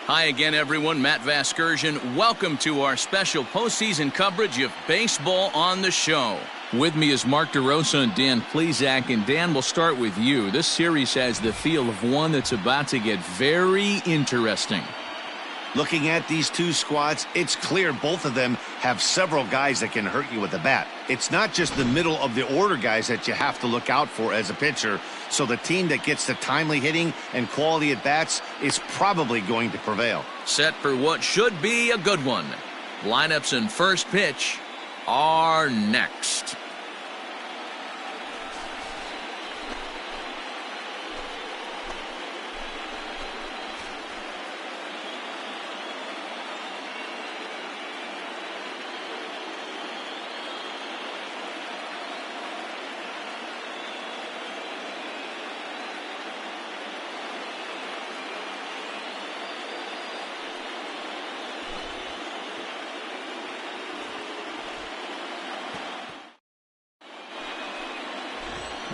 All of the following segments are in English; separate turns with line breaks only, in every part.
Hi again, everyone. Matt Vasgersian. Welcome to our special postseason coverage of baseball on the show. With me is Mark DeRosa and Dan Plesac. And Dan, we'll start with you. This series has the feel of one that's about to get very interesting.
Looking at these two squads, it's clear both of them have several guys that can hurt you with the bat. It's not just the middle of the order guys that you have to look out for as a pitcher. So the team that gets the timely hitting and quality at bats is probably going to prevail.
Set for what should be a good one. Lineups and first pitch are next.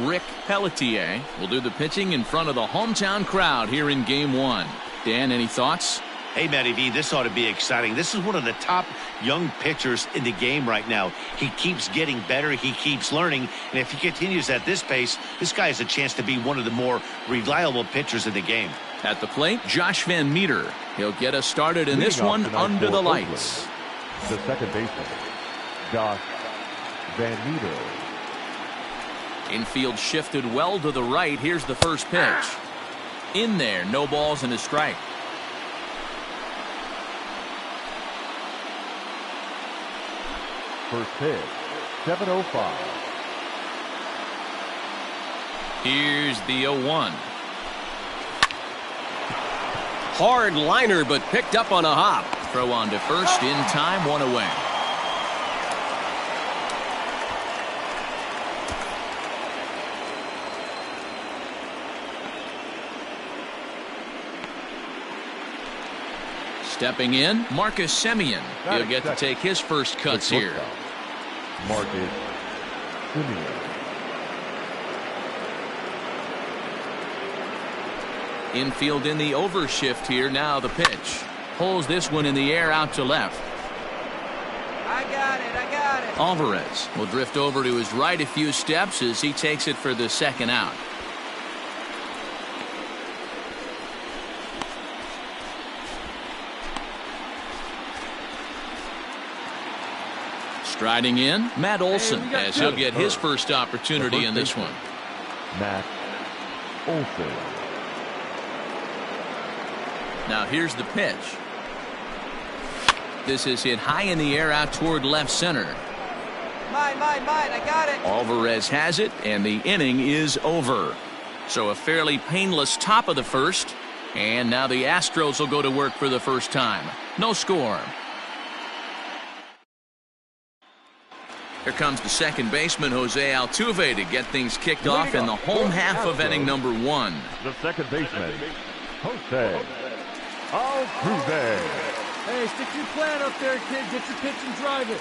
Rick Pelletier will do the pitching in front of the hometown crowd here in Game 1. Dan, any thoughts?
Hey, Matty V, this ought to be exciting. This is one of the top young pitchers in the game right now. He keeps getting better. He keeps learning. And if he continues at this pace, this guy has a chance to be one of the more reliable pitchers in the game.
At the plate, Josh Van Meter. He'll get us started in this one under the lights.
The second baseman, Josh Van Meter.
Infield shifted well to the right. Here's the first pitch. In there, no balls and a strike.
First pitch, 7:05.
Here's the 0-1.
Hard liner, but picked up on a hop.
Throw on to first in time, one away. Stepping in, Marcus Semien. He'll get to take his first cuts here.
Marcus Semien.
Infield in the overshift here. Now the pitch. Pulls this one in the air out to left.
I got it.
Alvarez will drift over to his right a few steps as he takes it for the second out. Striding in, Matt Olson, as he'll get his first opportunity in this one.
Matt Olson.
Now here's the pitch. This is hit high in the air out toward left center.
Mine, I got it.
Alvarez has it, and the inning is over. So a fairly painless top of the first, and now the Astros will go to work for the first time. No score. Here comes the second baseman, Jose Altuve, to get things kicked off in the home half of inning number 1.
The second baseman, Jose Altuve.
Hey, stick your plan up there, kid. Get your pitch and drive it.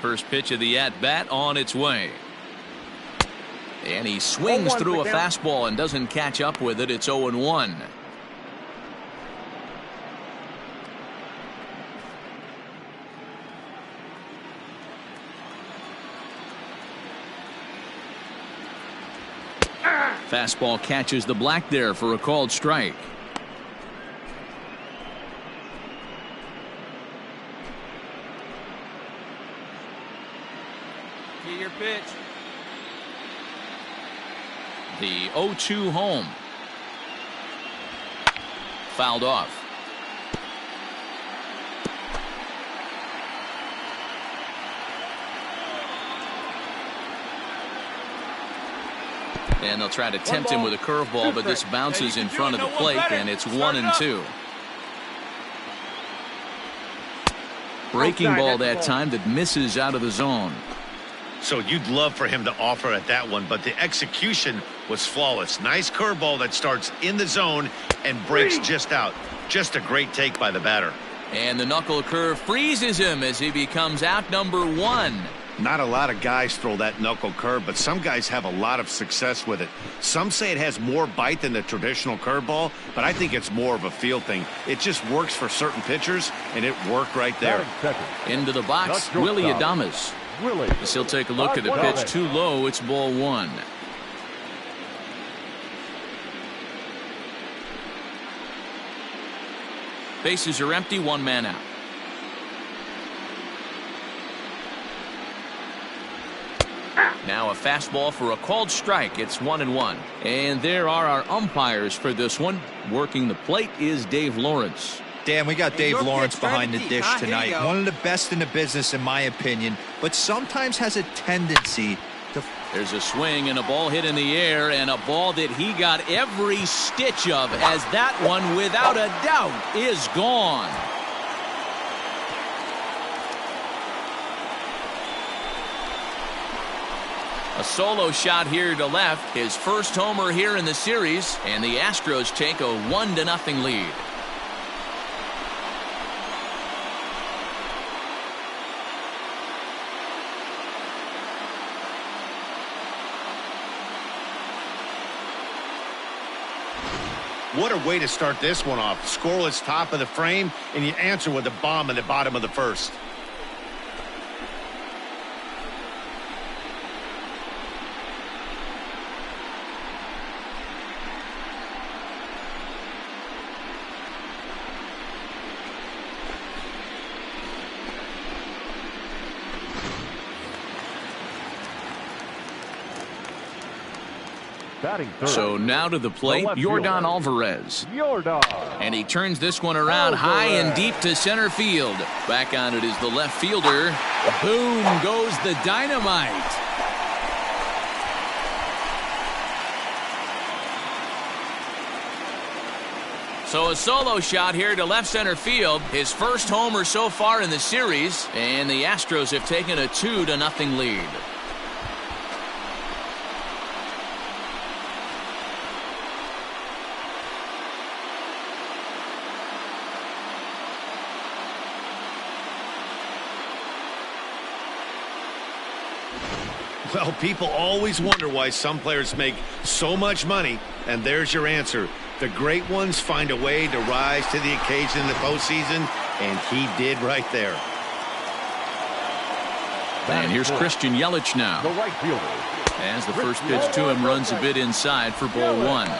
First pitch of the at-bat on its way. And he swings through a fastball and doesn't catch up with it. It's 0-1. Fastball catches the black there for a called strike.
Get your pitch.
The 0-2 home. Fouled off. And they'll try to tempt him with a curveball, but this bounces in front of the plate, and it's 1-2. Breaking ball that time that misses out of the zone.
So you'd love for him to offer at that one, but the execution was flawless. Nice curveball that starts in the zone and breaks just out. Just a great take by the batter.
And the knuckle curve freezes him as he becomes out number 1.
Not a lot of guys throw that knuckle curve, but some guys have a lot of success with it. Some say it has more bite than the traditional curveball, but I think it's more of a feel thing. It just works for certain pitchers, and it worked right there.
Into the box, Willie Adames. As he'll take a look at the pitch too low. It's ball one. Bases are empty, one man out. Now a fastball for a called strike. It's 1-1. And there are our umpires for this one. Working the plate is Dave Lawrence.
Dan, we got Dave Lawrence behind the dish tonight. One of the best in the business, in my opinion, but sometimes has a tendency to...
There's a swing and a ball hit in the air, and a ball that he got every stitch of, as that one, without a doubt, is gone. A solo shot here to left, his first homer here in the series, and the Astros take a 1-0 lead.
What a way to start this one off. Scoreless top of the frame, and you answer with a bomb in the bottom of the first.
So now to the plate, Yordan Alvarez. And he turns this one around high and deep to center field. Back on it is the left fielder. Boom goes the dynamite. So a solo shot here to left center field. His first homer so far in the series. And the Astros have taken a 2-0 lead.
Well, people always wonder why some players make so much money, and there's your answer. The great ones find a way to rise to the occasion in the postseason, and he did right there.
And here's Christian Yelich now.
The right fielder.
As the first pitch to him runs a bit inside for ball one.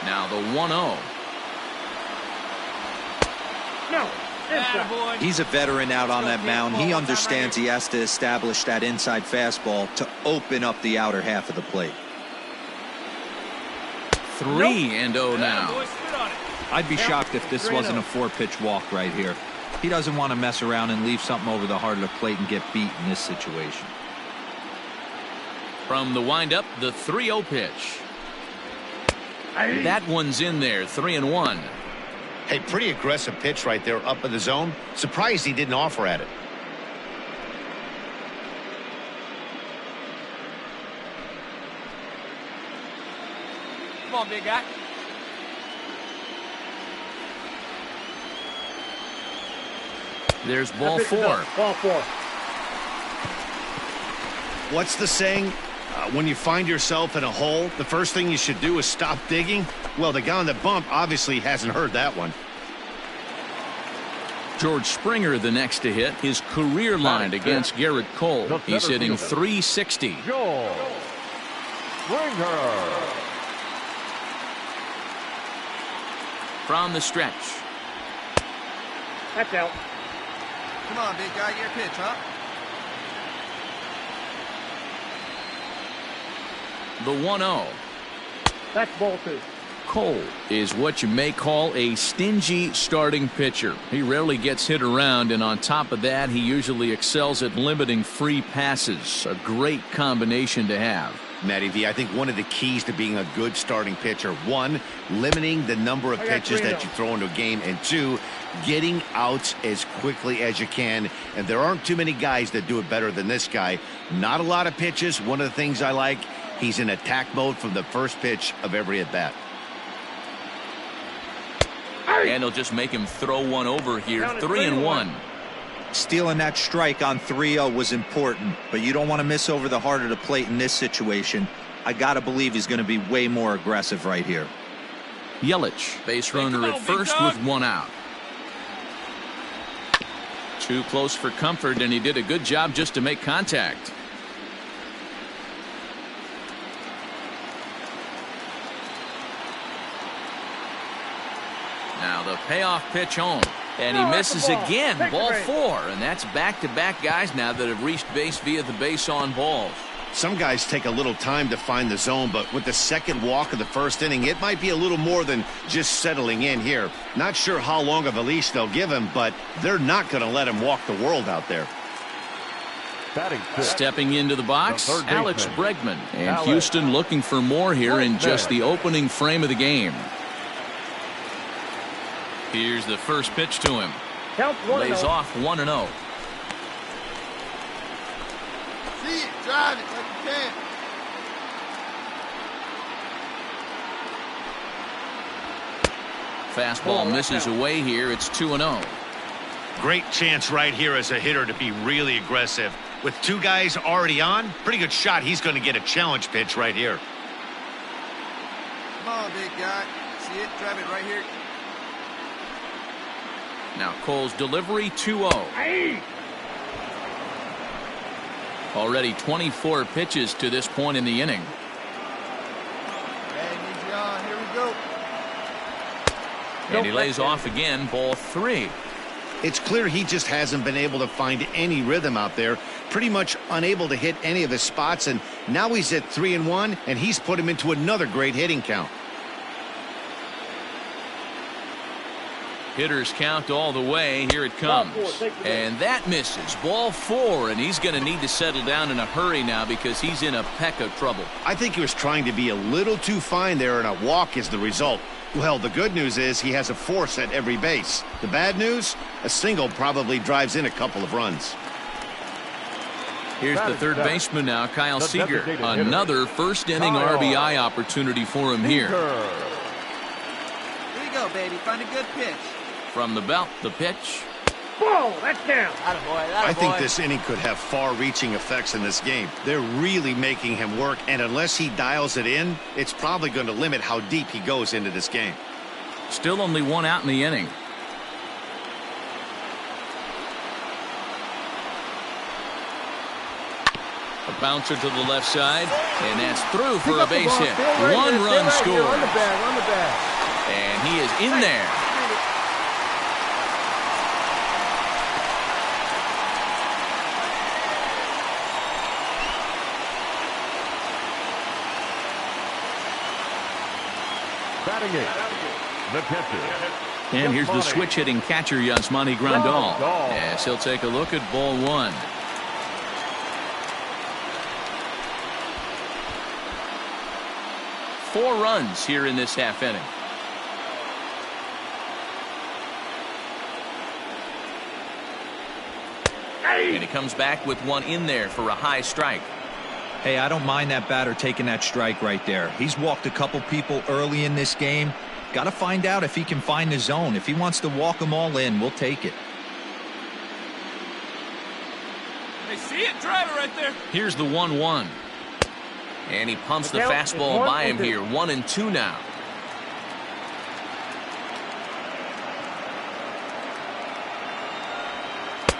Now the 1-0.
He's a veteran out on that mound. He understands he has to establish that inside fastball to open up the outer half of the plate.
3-0 now.
I'd be shocked if this wasn't a 4-pitch walk right here. He doesn't want to mess around and leave something over the heart of the plate and get beat in this situation.
From the windup, the 3-0 pitch. That one's in there, 3-1.
Hey, pretty aggressive pitch right there up in the zone. Surprised he didn't offer at it.
Come on, big guy.
There's ball four.
Ball four.
What's the saying? When you find yourself in a hole, the first thing you should do is stop digging. Well, the guy on the bump obviously hasn't heard that one.
George Springer the next to hit. His career line against Garrett Cole. He's hitting .360.
George Springer.
From the stretch.
That's out.
Come on, big guy, your pitch, huh?
The 1-0.
That's ball two.
Cole is what you may call a stingy starting pitcher. He rarely gets hit around, and on top of that, he usually excels at limiting free passes. A great combination to have.
Matty V, I think one of the keys to being a good starting pitcher, one, limiting the number of pitches that you throw into a game, and two, getting outs as quickly as you can. And there aren't too many guys that do it better than this guy. Not a lot of pitches. One of the things I like, He's in attack mode from the first pitch of every at-bat.
And he'll just make him throw one over here. 3-1.
Stealing that strike on 3-0 was important, but you don't want to miss over the heart of the plate in this situation. I got to believe he's going to be way more aggressive right here.
Yelich, base runner at first with one out. Too close for comfort, and he did a good job just to make contact. Now the payoff pitch home, and he misses again. Ball 4, and that's back-to-back guys now that have reached base via the base on balls.
Some guys take a little time to find the zone, but with the second walk of the first inning, it might be a little more than just settling in here. Not sure how long of a leash they'll give him, but they're not going to let him walk the world out there.
Stepping into the box, Alex Bregman. And Houston looking for more here in just the opening frame of the game. Here's the first pitch to him. Lays off 1-0.
See it, drive it like you can.
Fastball misses away here. It's 2-0.
Great chance right here as a hitter to be really aggressive. With two guys already on, pretty good shot he's going to get a challenge pitch right here.
Come on, big guy. See it, drive it right here.
Now Cole's delivery, 2-0. Already 24 pitches to this point in the inning.
Hey, needs you on. Here we go.
And he lays off again, ball 3.
It's clear he just hasn't been able to find any rhythm out there. Pretty much unable to hit any of his spots, and now he's at 3-1, and he's put him into another great hitting count.
Hitters count all the way. Here it comes. And that misses. Ball 4, and he's going to need to settle down in a hurry now because he's in a peck of trouble.
I think he was trying to be a little too fine there, and a walk is the result. Well, the good news is he has a force at every base. The bad news? A single probably drives in a couple of runs.
Here's the third baseman now, Kyle Seager. Another first-inning RBI opportunity for him here.
Here you go, baby. Find a good pitch.
From the belt, the pitch.
Whoa, that's down.
I think this inning could have far-reaching effects in this game. They're really making him work, and unless he dials it in, it's probably going to limit how deep he goes into this game.
Still only one out in the inning. A bouncer to the left side, and that's through for a base hit. One run scored.
On the bag.
And he is in there.
Batting it, the catcher.
And here's the switch-hitting catcher, Yasmani Grandal. Yes, he'll take a look at ball 1. Four runs here in this half inning. And he comes back with one in there for a high strike.
Hey, I don't mind that batter taking that strike right there. He's walked a couple people early in this game. Got to find out if he can find the zone. If he wants to walk them all in, we'll take it.
They see it, drive it right there.
Here's the 1-1. And he pumps the fastball by him here. 1-2 now.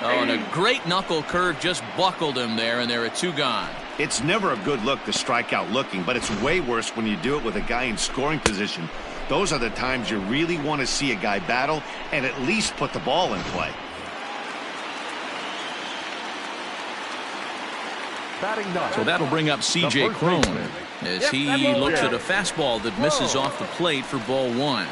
Oh, and a great knuckle curve just buckled him there, and there are 2 gone.
It's never a good look to strike out looking, but it's way worse when you do it with a guy in scoring position. Those are the times you really want to see a guy battle and at least put the ball in play.
So that'll bring up C.J. Cron as he looks at a fastball that misses off the plate for ball 1.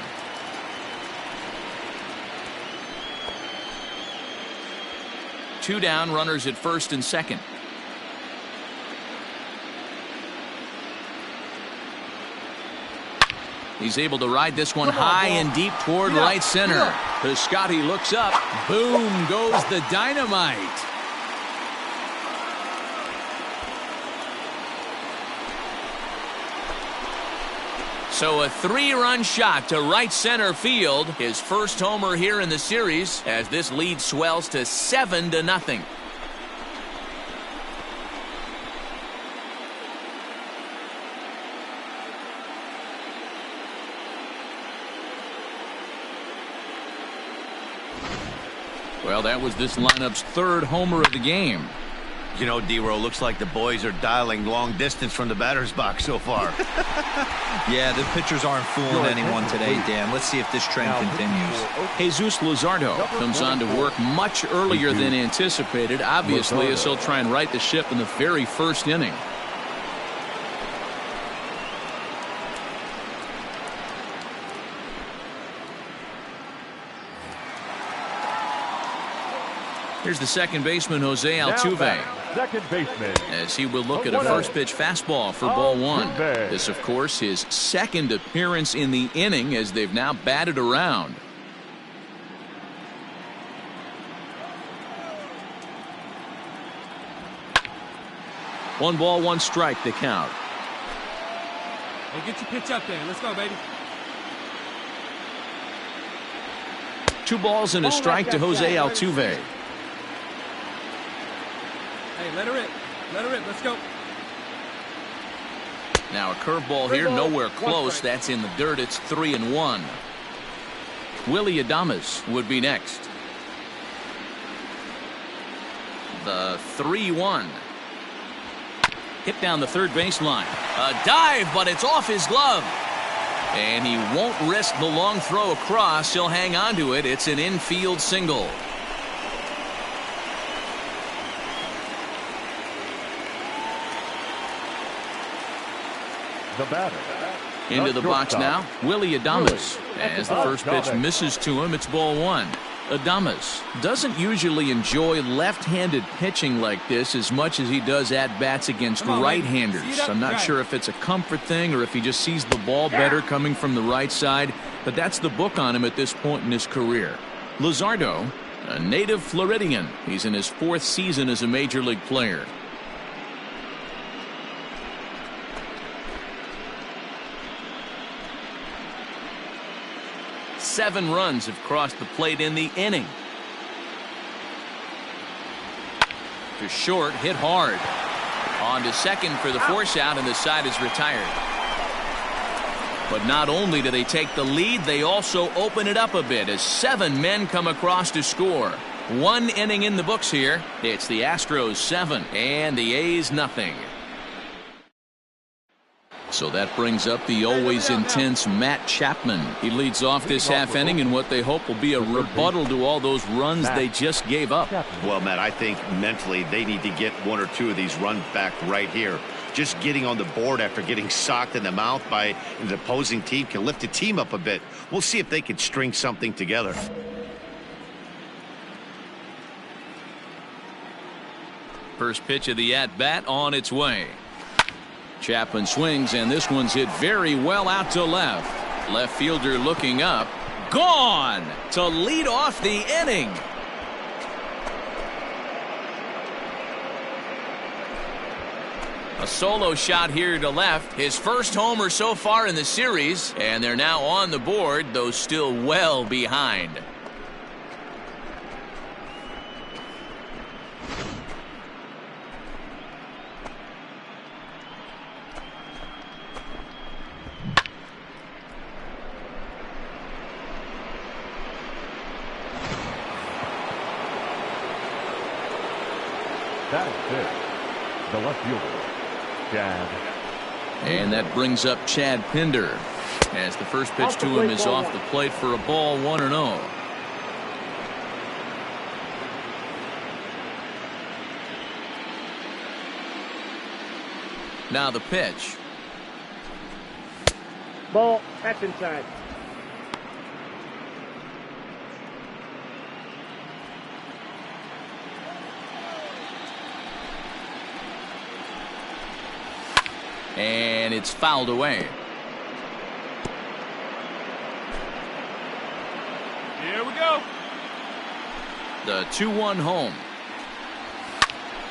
Two down, runners at first and second. He's able to ride this one high and deep toward right center. Piscotty looks up. Boom goes the dynamite. So a 3-run shot to right center field. His first homer here in the series as this lead swells to 7-0. Well, that was this lineup's 3rd homer of the game.
You know, D-Row, looks like the boys are dialing long distance from the batter's box so far.
Yeah, the pitchers aren't fooling anyone today, Dan. Let's see if this trend continues.
Jesus Luzardo comes on to work much earlier than anticipated, obviously, as he'll try and right the ship in the very first inning. Here's the second baseman, Jose Altuve,
second baseman,
as he will look at a first pitch fastball for ball 1. This, of course, his second appearance in the inning as they've now batted around. One ball, one strike to count.
Hey, get your pitch up there. Let's go, baby.
2 balls and a strike to Jose Altuve.
Hey, let her rip. Let her rip. Let's go.
Now a curveball here, nowhere close. That's in the dirt. It's 3-1. Willie Adames would be next. The 3-1. Hit down the third baseline. A dive, but it's off his glove. And he won't risk the long throw across. He'll hang on to it. It's an infield single.
the batter.
Into the box now, Willie Adames. As the first pitch misses to him, it's ball 1. Adames doesn't usually enjoy left-handed pitching like this as much as he does at-bats against right-handers. I'm not sure if it's a comfort thing or if he just sees the ball better coming from the right side, but that's the book on him at this point in his career. Luzardo, a native Floridian. He's in his 4th season as a major league player. Seven runs have crossed the plate in the inning. To short, hit hard. On to second for the force out, and the side is retired. But not only do they take the lead, they also open it up a bit as 7 men come across to score. 1 inning in the books here. It's the Astros 7 and the A's nothing. So that brings up the always intense Matt Chapman. He leads off this half inning in what they hope will be a rebuttal to all those runs they just gave up.
Well, Matt, I think mentally they need to get 1 or 2 of these runs back right here. Just getting on the board after getting socked in the mouth by the opposing team can lift the team up a bit. We'll see if they can string something together.
First pitch of the at-bat on its way. Chapman swings, and this one's hit very well out to left. Left fielder looking up. Gone to lead off the inning. A solo shot here to left. His first homer so far in the series, and they're now on the board, though still well behind.
That is it. The left fielder, Chad.
And that brings up Chad Pinder as the first pitch to him is off the plate for a ball 1-0. Now the pitch.
Ball, that's inside.
And it's fouled away.
Here we go.
The 2-1 home.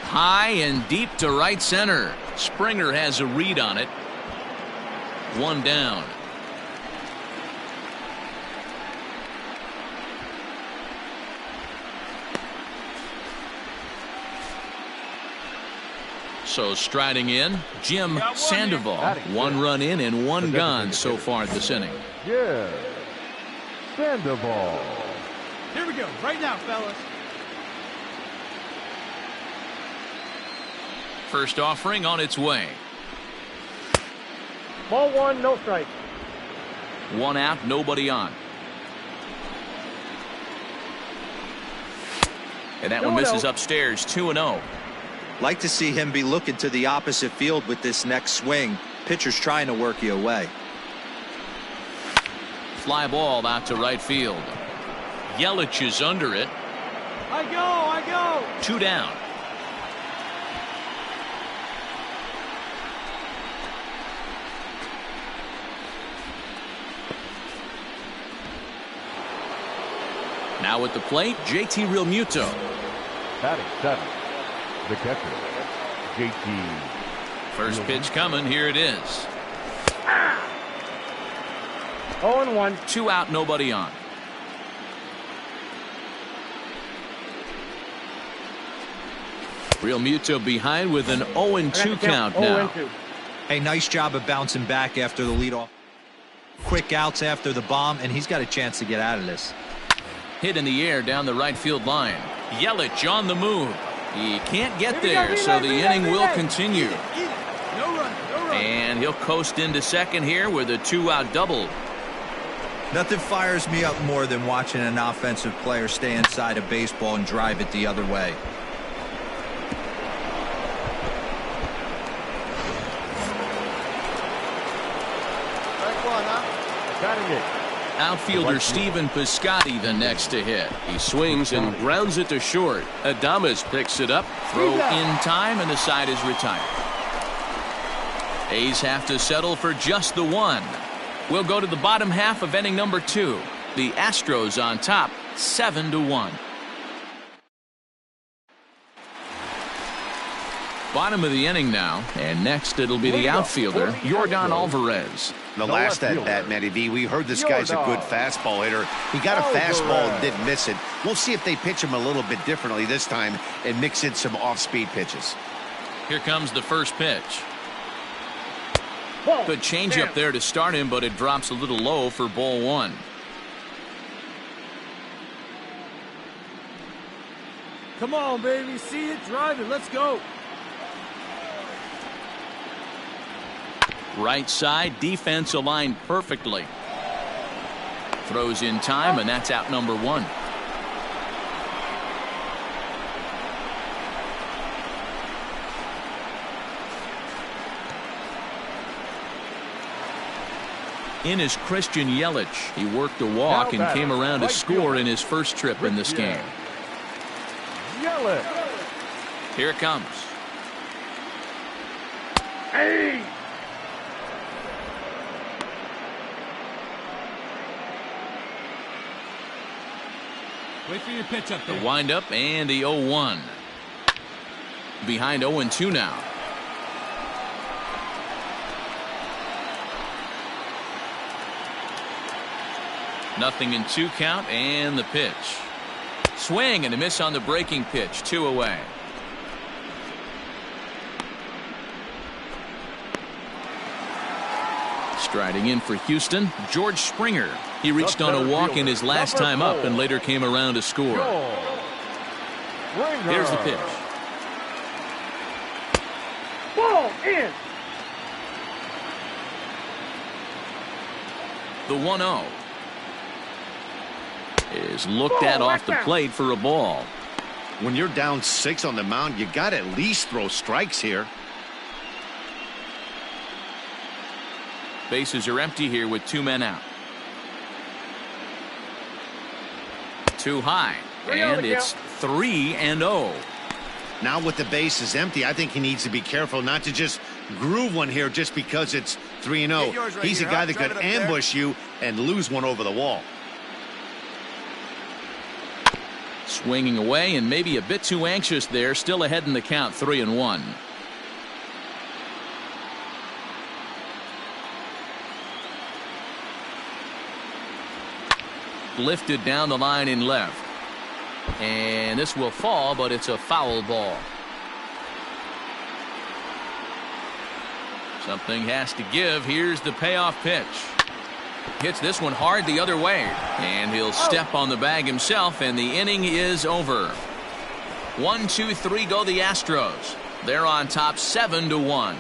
High and deep to right center. Springer has a read on it. 1 down. So striding in, Jim Sandoval. 1 run in and 1 gone so far this inning.
Yeah. Sandoval.
Here we go. Right now, fellas.
First offering on its way.
Ball 1, no strike.
1 out, nobody on. And that one misses upstairs, 2-0.
Like to see him be looking to the opposite field with this next swing. Pitcher's trying to work you away.
Fly ball out to right field. Yelich is under it.
I go.
2 down. Now at the plate, JT Realmuto.
Batting 7. The catcher, JT.
First pitch coming. Here it is.
0-1.
2 out, nobody on. Realmuto behind with an 0-2 count now.
0-2.
Hey, nice job of bouncing back after the leadoff. Quick outs after the bomb, and he's got a chance to get out of this.
Hit in the air down the right field line. Yelich on the move. He can't get there, so the inning will continue.
No run.
And he'll coast into second here with a 2-out double.
Nothing fires me up more than watching an offensive player stay inside of baseball and drive it the other way.
Strike 1, huh?
Batting 8.
Outfielder Stephen Piscotty the next to hit. He swings and grounds it to short. Adames picks it up. Throw in time, and the side is retired. A's have to settle for just the 1. We'll go to the bottom half of inning number 2. The Astros on top, 7-1. Bottom of the inning now, and next it'll be the outfielder, Yordan Alvarez.
The last at bat, Matty V, we heard this guy's a good fastball hitter. He got a fastball and didn't miss it. We'll see if they pitch him a little bit differently this time and mix in some off-speed pitches.
Here comes the first pitch. Good changeup there to start him, but it drops a little low for ball 1.
Come on, baby. See it, drive it. Let's go.
Right side, defense aligned perfectly. Throws in time, and that's out number 1. In is Christian Yelich. He worked a walk and came around to score in his first trip in this game.
Yelich.
Here it comes.
Hey!
Wait for your pitch up there.
The windup and the 0-1. Behind 0-2 now. Nothing in 2 count, and the pitch. Swing and a miss on the breaking pitch. 2 away. Striding in for Houston, George Springer. He reached on a walk in his last time up and later came around to score. Here's the pitch.
Ball in.
The 1-0 is looked at off the plate for a ball.
When you're down 6 on the mound, you got to at least throw strikes here.
Bases are empty here with 2 men out. Too high, and it's 3-0.
Now with the bases empty, I think he needs to be careful not to just groove one here just because it's 3-0. He's a guy that could ambush you and lose one over the wall.
Swinging away and maybe a bit too anxious there. Still ahead in the count, 3-1. Lifted down the line in left. And this will fall, but it's a foul ball. Something has to give. Here's the payoff pitch. Hits this one hard the other way. And he'll step on the bag himself, and the inning is over. 1, 2, 3 go the Astros. They're on top 7-1.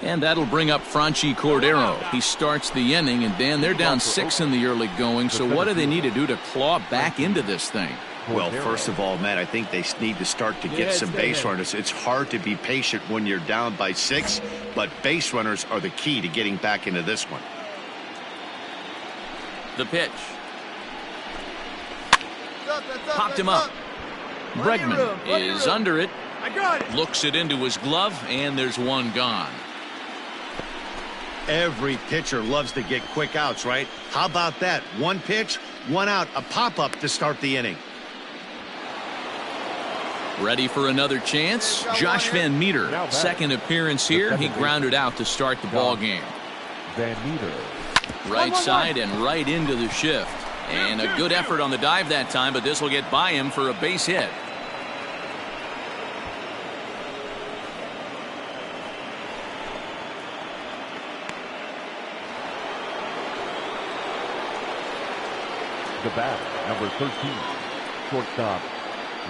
And that'll bring up Franchi Cordero. He starts the inning, and Dan, they're down 6 in the early going, so what do they need to do to claw back into this thing?
Well, first of all, Matt, I think they need to start to get some base runners. It's hard to be patient when you're down by 6, but base runners are the key to getting back into this one.
The pitch. Popped him up. Bregman is under it.
I got it.
Looks it into his glove, and there's one gone.
Every pitcher loves to get quick outs, right? How about that? One pitch, one out, a pop-up to start the inning.
Ready for another chance? Josh Van Meter, second appearance here. He grounded out to start the ball game.
Van Meter.
Right side and right into the shift. And a good effort on the dive that time, but this will get by him for a base hit.
The bat, number 13, shortstop,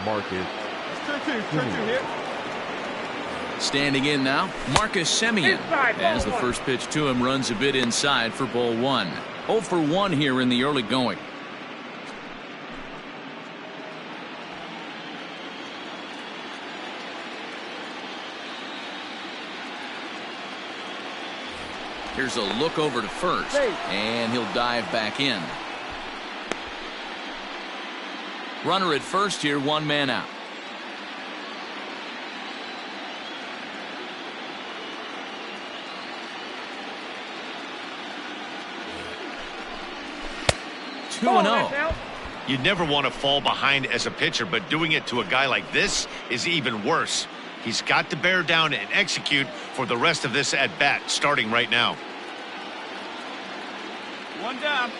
Marcus.
It's 2-2 here.
Standing in now, Marcus Semien. As the first pitch to him runs a bit inside for ball 1. 0 for 1 here in the early going. Here's a look over to first, and he'll dive back in. Runner at first here, 1 man out. Two and 0.
You never want to fall behind as a pitcher, but doing it to a guy like this is even worse. He's got to bear down and execute for the rest of this at-bat, starting right now.
One down.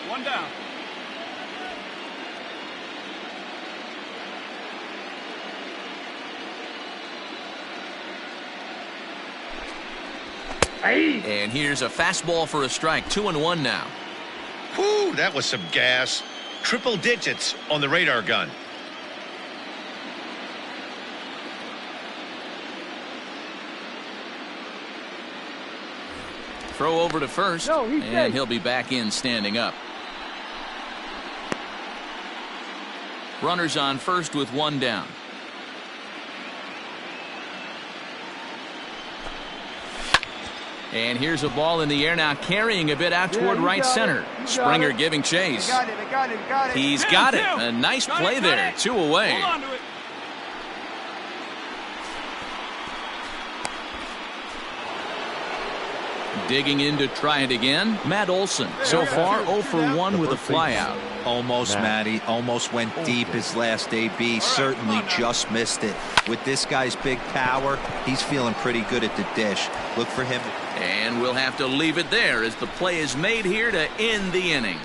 One down.
And here's a fastball for a strike. 2-1 now.
Whew, that was some gas. Triple digits on the radar gun.
Throw over to first, and he'll be back in standing up. Runners on first with 1 down. And here's a ball in the air now, carrying a bit out toward right center. Springer giving chase. He's got it. A nice play there. 2 away.
Hold on to it.
Digging in to try it again, Matt Olson. So far 0 for 1 with a flyout.
Almost, Matty. Almost went deep his last AB. Certainly just missed it. With this guy's big power, he's feeling pretty good at the dish. Look for him.
And we'll have to leave it there as the play is made here to end the inning.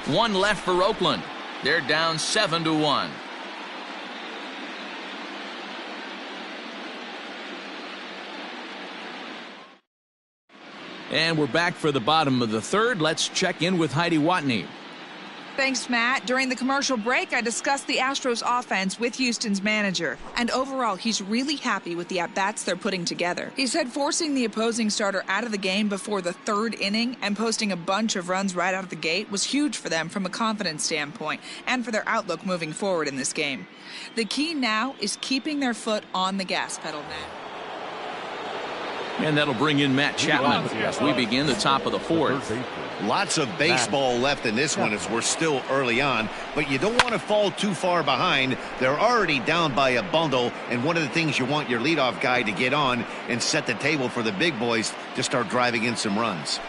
1 left for Oakland. They're down 7-1. And we're back for the bottom of the third. Let's check in with Heidi Watney.
Thanks, Matt. During the commercial break, I discussed the Astros offense with Houston's manager. And overall, he's really happy with the at-bats they're putting together. He said forcing the opposing starter out of the game before the 3rd inning and posting a bunch of runs right out of the gate was huge for them from a confidence standpoint and for their outlook moving forward in this game. The key now is keeping their foot on the gas pedal, Matt.
And that'll bring in Matt Chapman as we begin the top of the 4th.
Lots of baseball left in this one as we're still early on, but you don't want to fall too far behind. They're already down by a bundle, and one of the things you want your leadoff guy to get on and set the table for the big boys to start driving in some runs.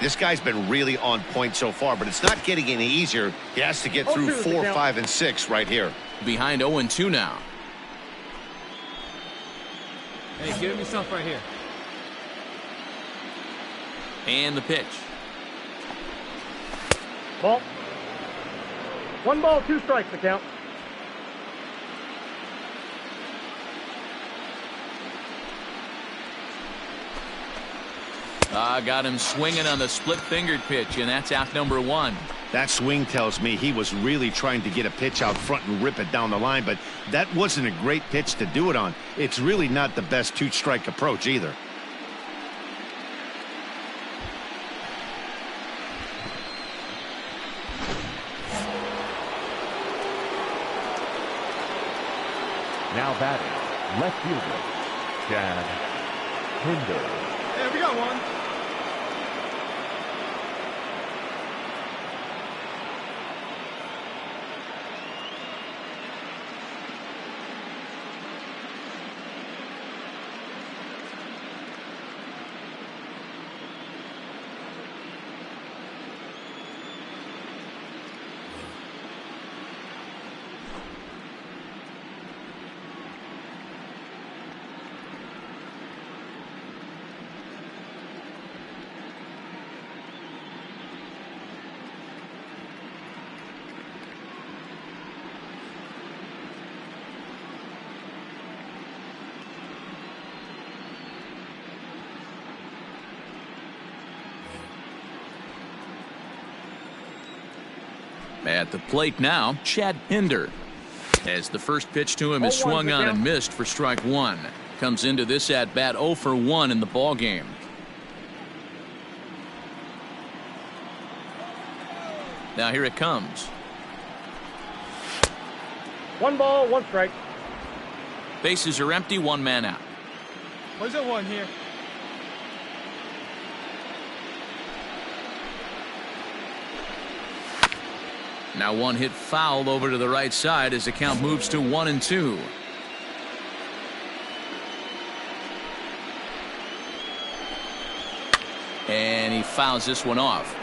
This guy's been really on point so far, but it's not getting any easier. He has to get through 4, 5, and 6 right here.
Behind 0-2 now.
Hey, give me something right here.
And the pitch.
Ball. 1 ball, 2 strikes, the count.
Got him swinging on the split-fingered pitch, and that's out number 1.
That swing tells me he was really trying to get a pitch out front and rip it down the line, but that wasn't a great pitch to do it on. It's really not the best two-strike approach either.
Now batting, left fielder, Chad Pinder.
Hey, we got one.
At the plate now, Chad Pinder. As the first pitch to him is swung on and missed for strike 1. Comes into this at-bat 0 for 1 in the ballgame. Now here it comes.
1 ball, 1 strike.
Bases are empty, 1 man out.
Where's that one here?
Now 1 hit foul over to the right side as the count moves to 1-2. And he fouls this one off.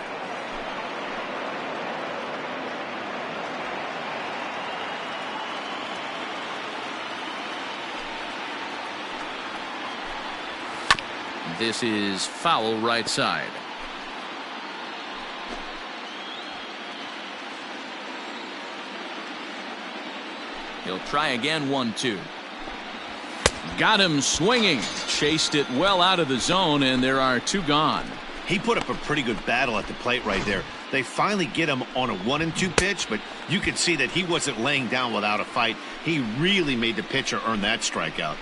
This is foul right side. He'll try again, 1-2. Got him swinging. Chased it well out of the zone, and there are 2 gone.
He put up a pretty good battle at the plate right there. They finally get him on a 1-2 pitch, but you could see that he wasn't laying down without a fight. He really made the pitcher earn that strikeout.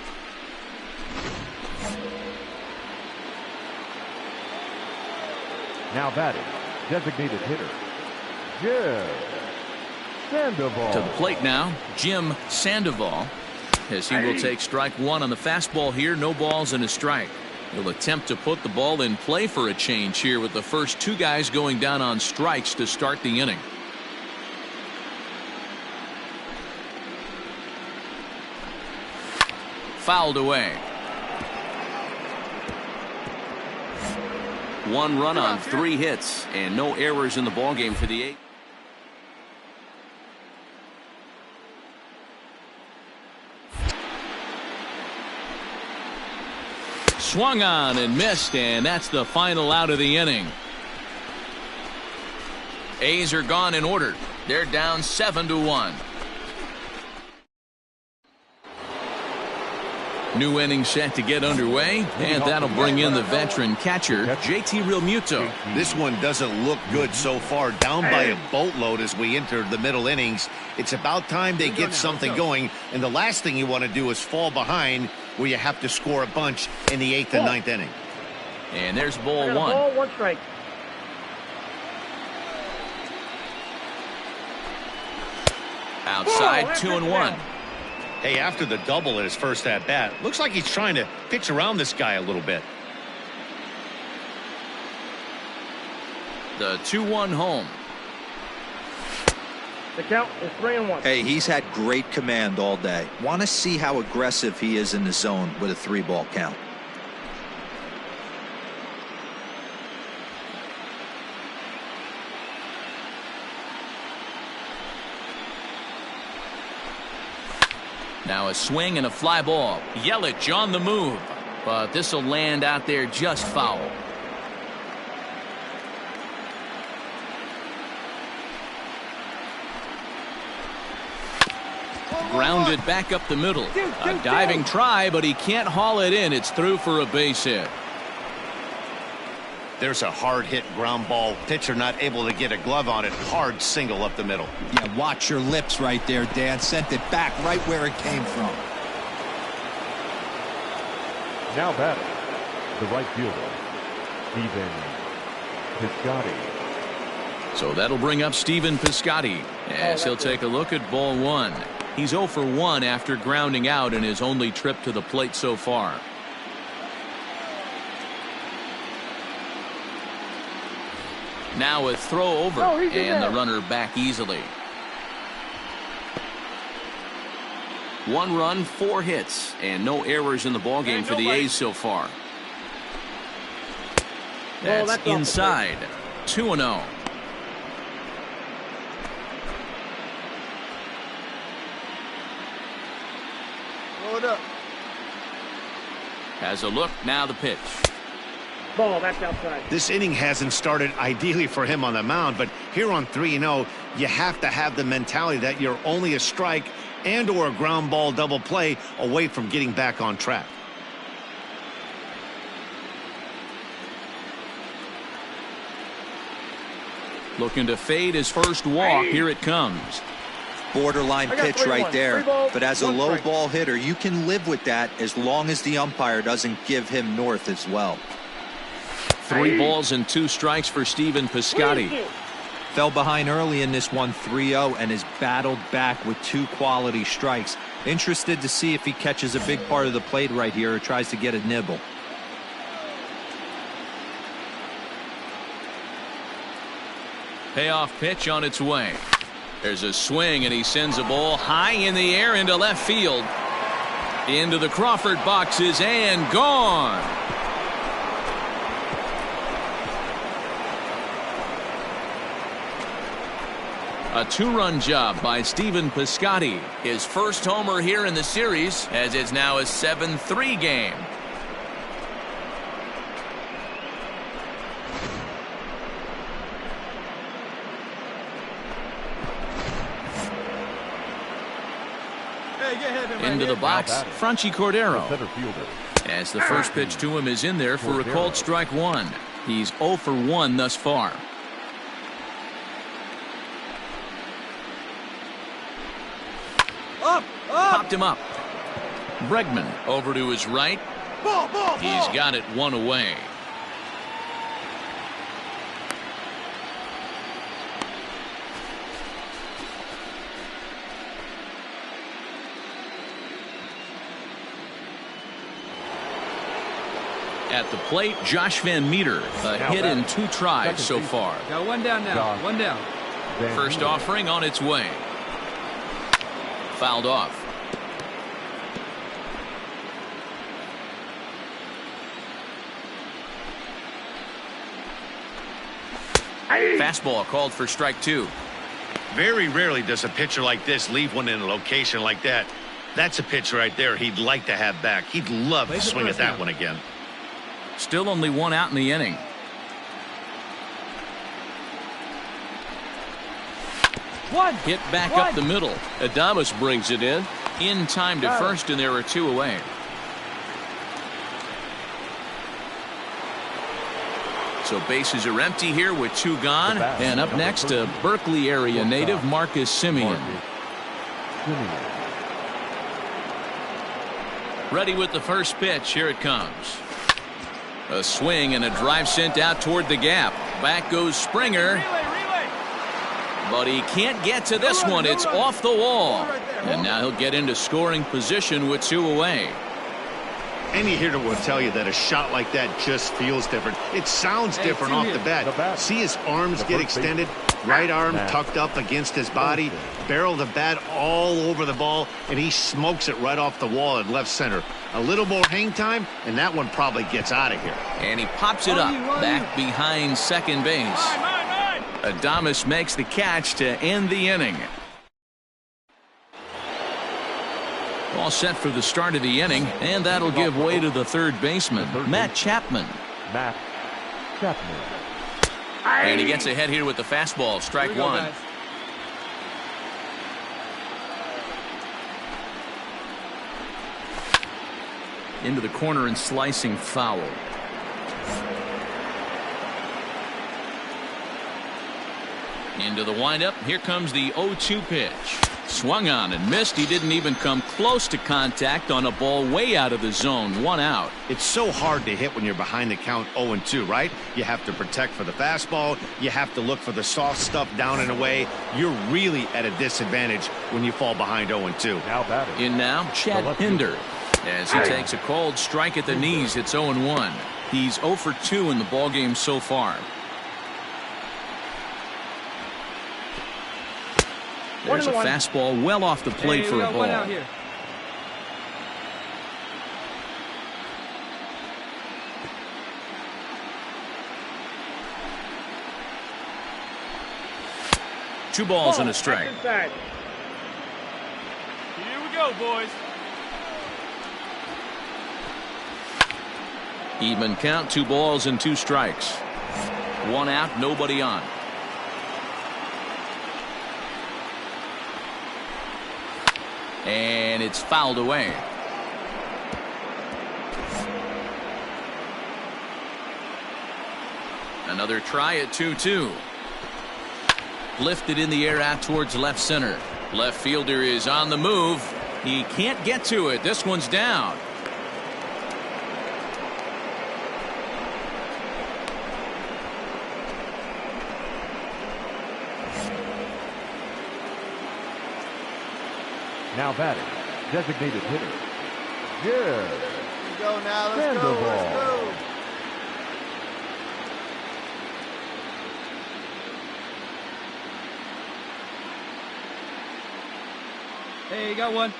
Now batting, designated hitter, Jim Sandoval.
To the plate now, Jim Sandoval, as he will take strike 1 on the fastball here. No balls and a strike. He'll attempt to put the ball in play for a change here with the first 2 guys going down on strikes to start the inning. Fouled away. 1 run on 3 hits and no errors in the ballgame for the 8. Swung on and missed, and that's the final out of the inning. A's are gone in order. They're down 7-1. New inning set to get underway, and that'll bring in the veteran catcher, JT Realmuto.
This one doesn't look good so far. Down by a boatload as we enter the middle innings. It's about time they get something going, and the last thing you want to do is fall behind where you have to score a bunch in the 8th and 9th inning.
And there's ball 1.
Ball, 1 strike.
Outside, 2-1.
Hey, after the double at his first at-bat, looks like he's trying to pitch around this guy a little bit.
The 2-1 home.
The count is 3-1.
Hey, he's had great command all day. Want to see how aggressive he is in the zone with a 3-ball count.
Now a swing and a fly ball. Yelich on the move, but this will land out there just foul. Grounded back up the middle. A diving try, but he can't haul it in. It's through for a base hit.
There's a hard-hit ground ball. Pitcher not able to get a glove on it. Hard single up the middle.
Yeah, watch your lips right there, Dan. Sent it back right where it came from.
Now batting, the right fielder, Stephen Piscotty.
So that'll bring up Stephen Piscotty as he'll take a look at ball one. He's 0 for 1 after grounding out in his only trip to the plate so far. Now a throw over, and the runner back easily. 1 run, 4 hits, and no errors in the ballgame for the A's so far. That's inside. 2-0.
Hold up.
Has a look, now the pitch.
Ball, that's outside.
This inning hasn't started ideally for him on the mound, but here on 3-0, you have to have the mentality that you're only a strike and or a ground ball double play away from getting back on track.
Looking to fade his first walk. Here it comes.
Borderline pitch right there. But as a low
strike.
ball hitter, you can live with that as long as the umpire doesn't give him north as well.
3 balls and 2 strikes for Stephen Piscotty.
Fell behind early in this one 3-0 and has battled back with 2 quality strikes. Interested to see if he catches a big part of the plate right here or tries to get a nibble.
Payoff pitch on its way. There's a swing, and he sends a ball high in the air into left field. Into the Crawford boxes and gone. A 2-run job by Stephen Piscotty. His first homer here in the series, as it's now a 7-3 game. Into the box, Franchy Cordero. As the first pitch to him is in there for a called strike 1. He's 0 for 1 thus far. Popped him up. Bregman over to his right. He's got it 1 away. At the plate, Josh Van Meter, a hit in 2 tries so far.
Got 1 down now. 1 down.
First offering on its way. Fouled off. Fastball called for strike 2.
Very rarely does a pitcher like this leave one in a location like that. That's a pitch right there he'd like to have back. He'd love to swing at that one again.
Still only 1 out in the inning. Hit back up the middle.
Adames brings it in
time to first, and there are 2 away. So bases are empty here with 2 gone. And up next, a Berkeley area native, Marcus Semien. Ready with the first pitch. Here it comes. A swing and a drive sent out toward the gap. Back goes Springer. But he can't get to this one. It's off the wall. And now he'll get into scoring position with 2 away.
Any hitter will tell you that a shot like that just feels different. It sounds different off the bat. See his arms get extended, right arm tucked up against his body, barrel the bat all over the ball, and he smokes it right off the wall at left center. A little more hang time, and that one probably gets out of here.
And he pops it up, back behind second base. Adames makes the catch to end the inning. All set for the start of the inning, and that'll give way to the third baseman, Matt Chapman. And he gets ahead here with the fastball, strike 1. Into the corner and slicing foul. Into the windup. Here comes the 0-2 pitch. Swung on and missed. He didn't even come close to contact on a ball way out of the zone. 1 out.
It's so hard to hit when you're behind the count 0-2, right? You have to protect for the fastball. You have to look for the soft stuff down and away. You're really at a disadvantage when you fall behind 0-2.
Now batting.
In now, Chad Pinder. As he takes a cold strike at the knees, it's 0-1. He's 0 for 2 in the ballgame so far. There's a fastball well off the plate for a ball.
One out here.
Two balls and a strike.
Here we go, boys.
Even count, 2 balls and 2 strikes. 1 out, nobody on. And it's fouled away. Another try at 2-2. Lifted in the air out towards left center. Left fielder is on the move. He can't get to it. This one's down.
Now batting. Designated hitter. Yeah.
Let's go now. Let's go. Let's go.
Hey, you got one.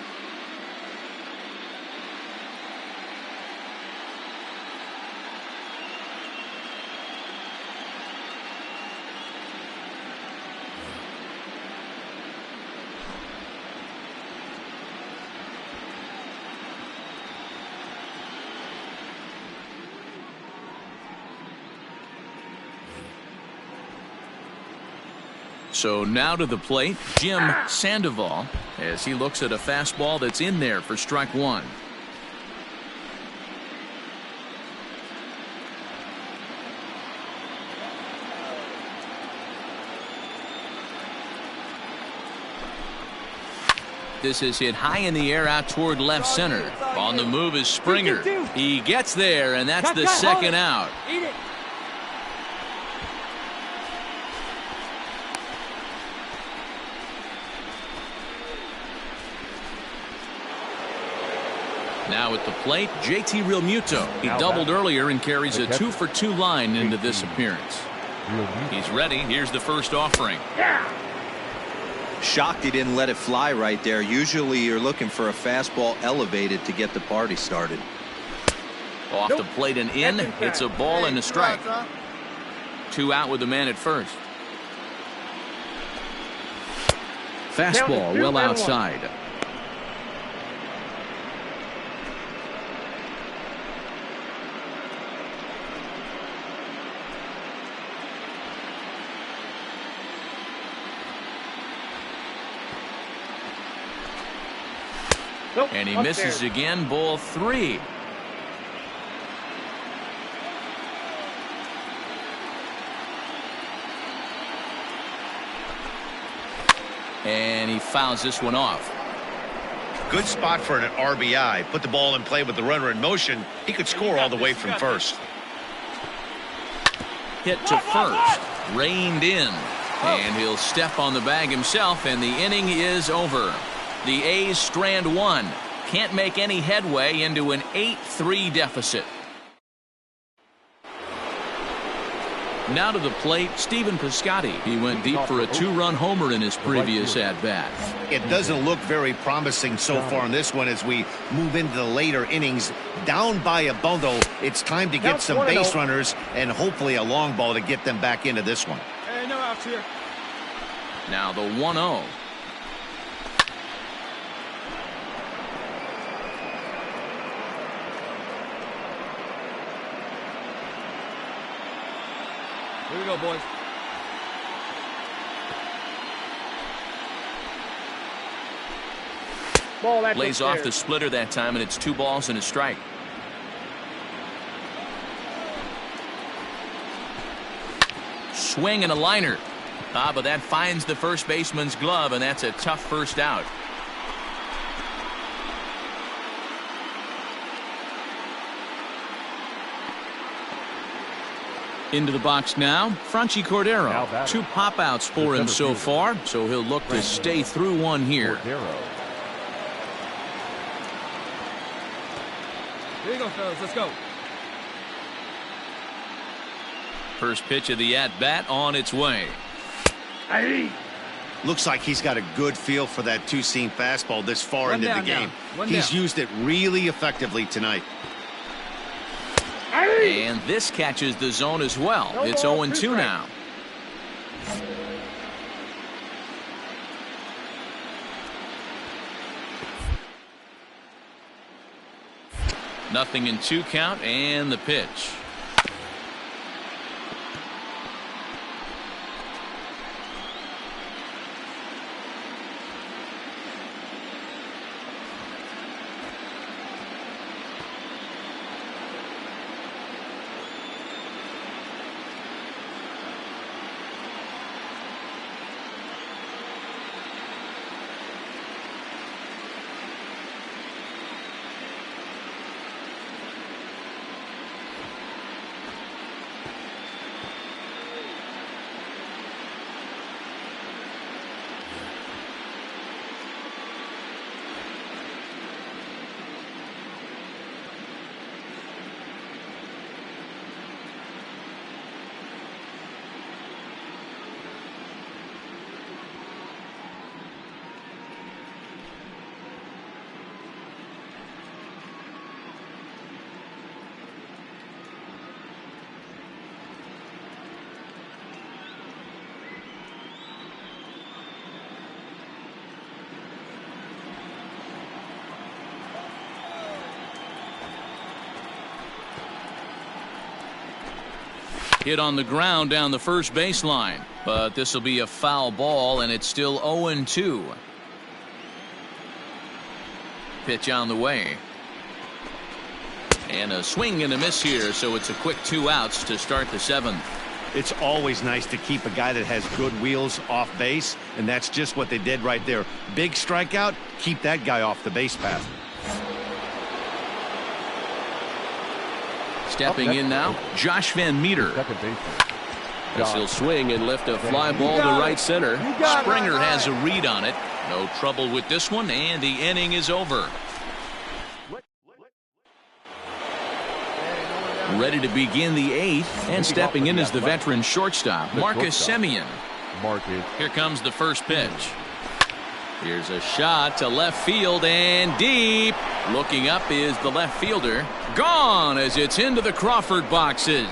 So now to the plate, Jim Sandoval, as he looks at a fastball that's in there for strike 1. This is hit high in the air out toward left center. On the move is Springer. He gets there, and that's the second out.
Eat it.
Now at the plate, JT Realmuto. He doubled earlier and carries a 2 for 2 line into this appearance. He's ready. Here's the first offering.
Shocked he didn't let it fly right there. Usually you're looking for a fastball elevated to get the party started.
Off the plate and in. It's a ball and a strike. 2 out with the man at first. Fastball well outside. And he misses again. Ball 3. And he fouls this one off.
Good spot for an RBI. Put the ball in play with the runner in motion. He could score all the way from first.
Hit to first. Reined in. And he'll step on the bag himself, and the inning is over. The A's strand 1. Can't make any headway into an 8-3 deficit. Now to the plate, Stephen Piscotty. He went deep for a 2-run homer in his previous at-bat.
It doesn't look very promising so far in this one as we move into the later innings. Down by a bundle, it's time to get some base runners and hopefully a long ball to get them back into this one.
Hey, no outs here.
Now the 1-0.
Here we go, boys.
Lays off the splitter that time, and it's 2 balls and a strike. Swing and a liner. But that finds the first baseman's glove, and that's a tough first out. Into the box now, Franchi Cordero. 2 pop-outs for him so far, so he'll look to stay through one here.
Here you go, fellas. Let's go.
First pitch of the at-bat on its way.
Looks like he's got a good feel for that two-seam fastball this far into the game. He's used it really effectively tonight.
And this catches the zone as well. It's 0-2 now. Nothing in 2 count, and the pitch. Hit on the ground down the first baseline, but this will be a foul ball, and it's still 0-2. Pitch on the way. And a swing and a miss here, so it's a quick 2 outs to start the 7th.
It's always nice to keep a guy that has good wheels off base, and that's just what they did right there. Big strikeout, keep that guy off the base path.
Stepping in now, Josh Van Meter.
As he'll swing and lift a fly ball to right center.
Springer has a read on it. No trouble with this one, and the inning is over. Ready to begin the 8th, and stepping in is the veteran shortstop, Marcus Semien. Here comes the first pitch. Here's a shot to left field and deep. Looking up is the left fielder. Gone as it's into the Crawford boxes.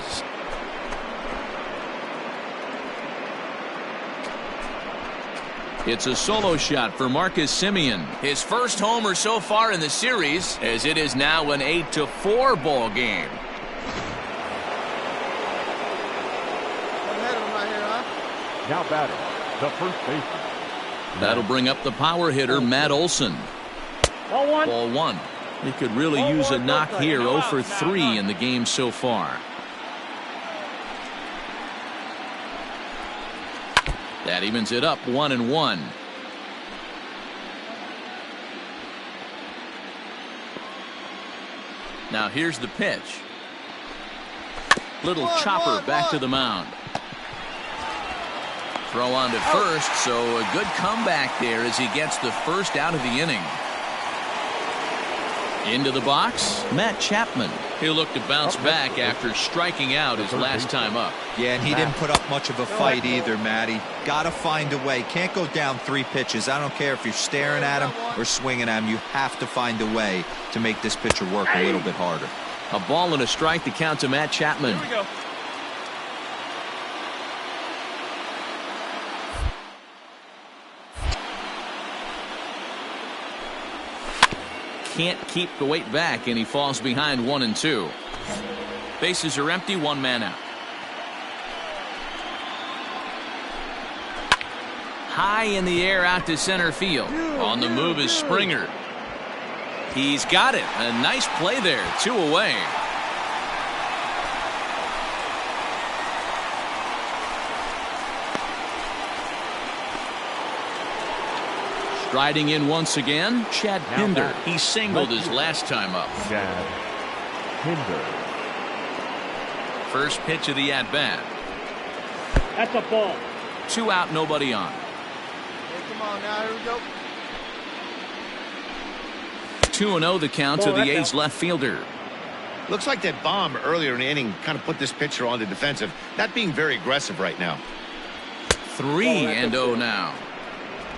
It's a solo shot for Marcus Semien. His first homer so far in the series, as it is now an 8-4 ball game.
Now batting, the first baseman.
That'll bring up the power hitter, Matt Olson. Ball 1. He could really use a knock here. 0 for 3 in the game so far. That evens it up 1-1. Now here's the pitch. Little chopper back to the mound. Throw on to first, so a good comeback there as he gets the first out of the inning. Into the box, Matt Chapman. He'll look to bounce back after striking out his last time up.
Yeah, and he didn't put up much of a fight either, Matty. Got to find a way. Can't go down 3 pitches. I don't care if you're staring at him or swinging at him. You have to find a way to make this pitcher work a little bit harder.
A ball and a strike to count to Matt Chapman.
Here we go.
Can't keep the weight back, and he falls behind 1-2. Bases are empty, 1 man out. High in the air out to center field. On the move is Springer. He's got it. A nice play there. 2 away. Striding in once again, Chad Pinder. He singled his last time up.
Chad Pinder.
First pitch of the at-bat.
That's a ball.
2 out, nobody on.
Hey, come on now, here we go.
2-0 the count to the A's left fielder.
Looks like that bomb earlier in the inning kind of put this pitcher on the defensive. Not being very aggressive right now.
3-0 now.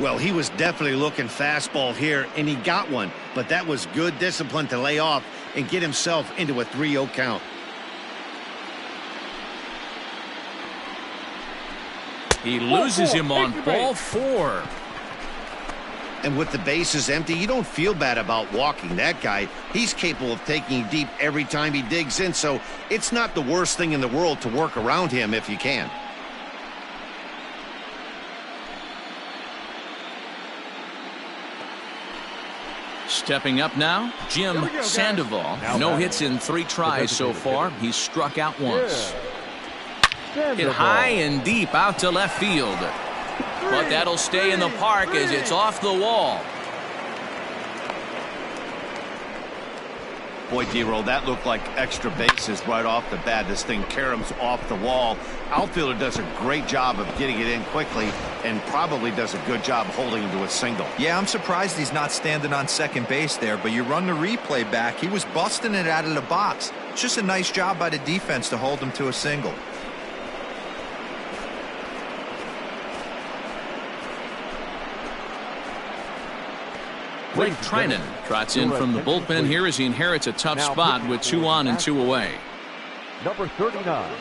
Well, he was definitely looking fastball here, and he got one. But that was good discipline to lay off and get himself into a 3-0 count.
He loses him on ball 4.
And with the bases empty, you don't feel bad about walking that guy. He's capable of taking deep every time he digs in, so it's not the worst thing in the world to work around him if you can.
Stepping up now, Jim Sandoval. No hits in 3 tries so far. He's struck out once. Hit high and deep out to left field. But that'll stay in the park as it's off the wall.
Boy, D-Roll, that looked like extra bases right off the bat. This thing caroms off the wall. Outfielder does a great job of getting it in quickly and probably does a good job holding him to a single.
Yeah, I'm surprised he's not standing on second base there, but you run the replay back. He was busting it out of the box. It's just a nice job by the defense to hold him to a single.
Blake Trinan trots in from the bullpen here as he inherits a tough spot with 2 on and 2 away.
Number 39,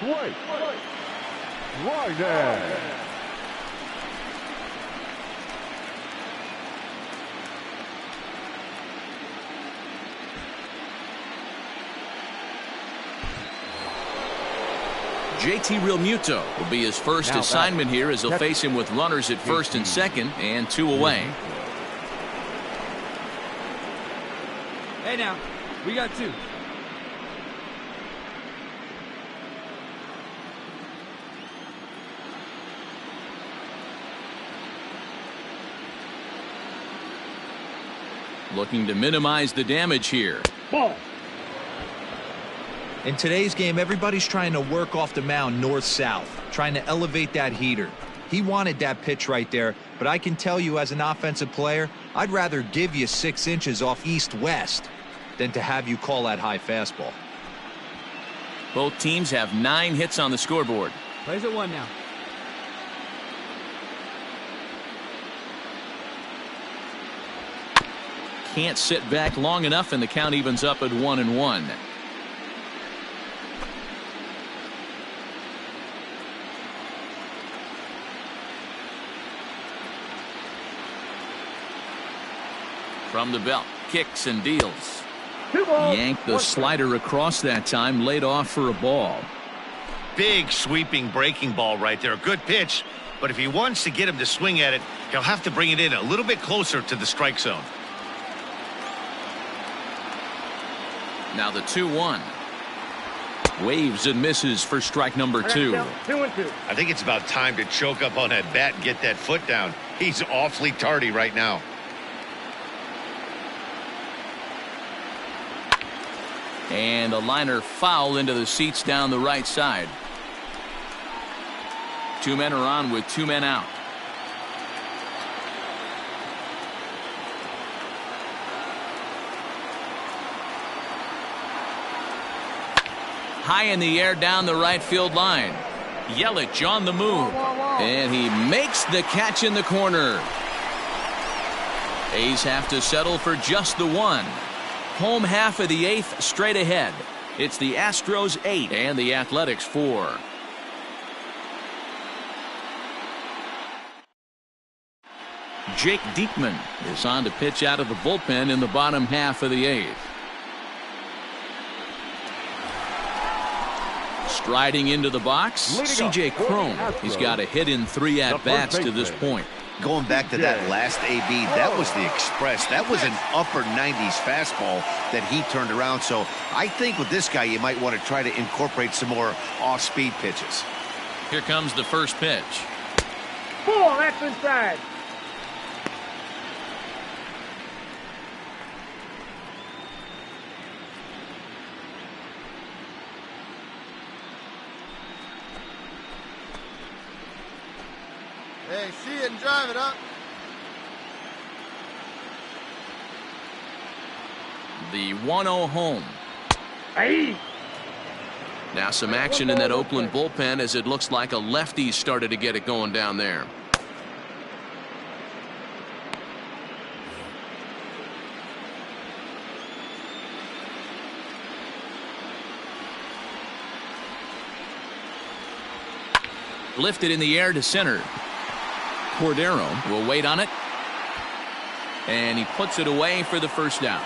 Blake Trinan.
JT Realmuto will be his first assignment here as he'll face him with runners at first and second and 2 away.
Hey now, we got 2.
Looking to minimize the damage here.
Ball.
In today's game, everybody's trying to work off the mound north-south, trying to elevate that heater. He wanted that pitch right there, but I can tell you as an offensive player, I'd rather give you 6 inches off east-west than to have you call that high fastball.
Both teams have 9 hits on the scoreboard.
Plays at 1 now.
Can't sit back long enough, and the count evens up at 1-1. From the belt, kicks and deals. Yanked the slider across that time, laid off for a ball.
Big sweeping breaking ball right there. Good pitch, but if he wants to get him to swing at it, he'll have to bring it in a little bit closer to the strike zone.
Now the 2-1. Waves and misses for strike number 2.
2-2.
I think it's about time to choke up on that bat and get that foot down. He's awfully tardy right now.
And a liner foul into the seats down the right side. 2 men are on with 2 men out. High in the air down the right field line. Yelich on the move. And he makes the catch in the corner. A's have to settle for just the 1. Home half of the 8th straight ahead. It's the Astros 8 and the Athletics 4. Jake Diekman is on to pitch out of the bullpen in the bottom half of the 8th. Striding into the box, C.J. Cron. He's got a hit in 3 at-bats to this point.
Going back to that last AB, that was the express. That was an upper 90s fastball that he turned around. So I think with this guy, you might want to try to incorporate some more off-speed pitches.
Here comes the first pitch.
Ball, that's inside.
Hey, see it and drive it up.
The 1-0 home.
Hey.
Now some action in that Oakland bullpen as it looks like a lefty started to get it going down there. Lifted in the air to center. Cordero will wait on it. And he puts it away for the first down.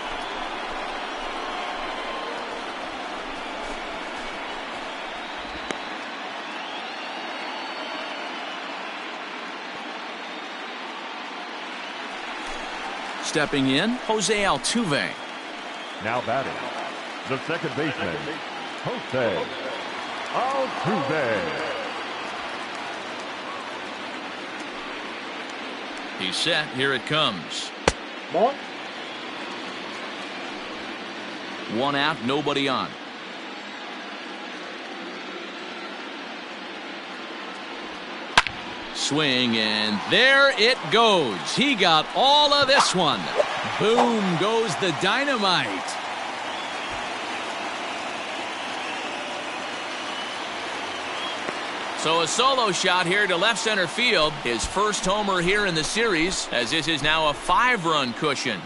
Stepping in, Jose Altuve.
Now batting, the second baseman, Jose Altuve.
He's set. Here it comes.
Ball.
One out, nobody on. Swing, and there it goes. He got all of this one. Boom goes the dynamite. So a solo shot here to left center field. His first homer here in the series, as this is now a 5-run cushion.